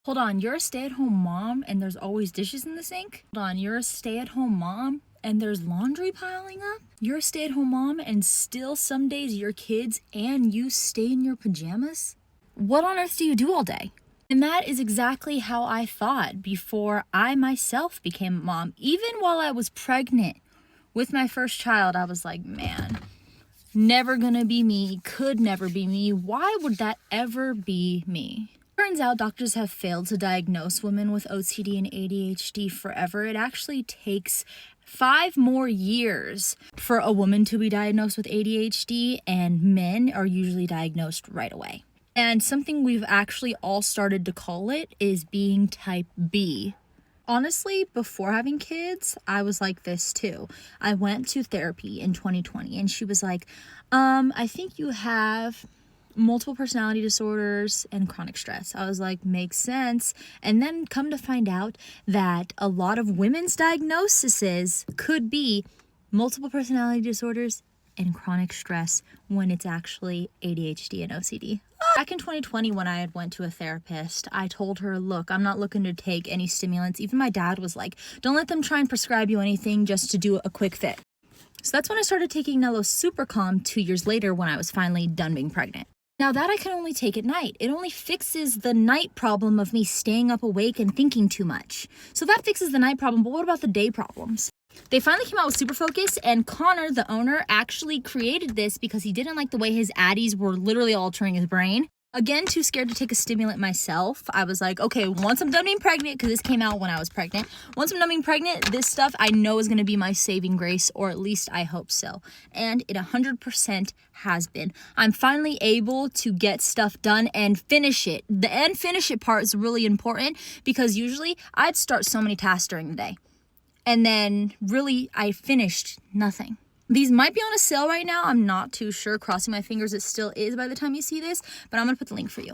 Hold on, you're a stay-at-home mom and there's always dishes in the sink? Hold on, you're a stay-at-home mom and there's laundry piling up? You're a stay-at-home mom and still some days your kids and you stay in your pajamas? What on earth do you do all day? And that is exactly how I thought before I myself became a mom. Even while I was pregnant with my first child, I was like, man, never gonna be me, could never be me. Why would that ever be me? Turns out doctors have failed to diagnose women with OCD and ADHD forever. It actually takes 5 more years for a woman to be diagnosed with ADHD, and men are usually diagnosed right away. And something we've actually all started to call it is being type B. Honestly, before having kids, I was like this too. I went to therapy in 2020 and she was like, I think you have multiple personality disorders and chronic stress. I was like, makes sense. And then come to find out that a lot of women's diagnoses could be multiple personality disorders and chronic stress when it's actually ADHD and OCD. Back in 2020, when I had went to a therapist, I told her, look, I'm not looking to take any stimulants. Even my dad was like, don't let them try and prescribe you anything just to do a quick fix. So that's when I started taking Nello Super Calm 2 years later when I was finally done being pregnant. Now that I can only take at night. It only fixes the night problem of me staying up awake and thinking too much. So that fixes the night problem, but what about the day problems? They finally came out with Super Focus, and Connor, the owner, actually created this because he didn't like the way his addies were literally altering his brain. Again, too scared to take a stimulant myself. I was like, okay, once I'm done being pregnant, because this came out when I was pregnant. Once I'm done being pregnant, this stuff I know is going to be my saving grace, or at least I hope so. And it 100% has been. I'm finally able to get stuff done and finish it. The and finish it part is really important because usually I'd start so many tasks during the day. And then really I finished nothing. These might be on a sale right now. I'm not too sure. Crossing my fingers it still is by the time you see this, but I'm going to put the link for you.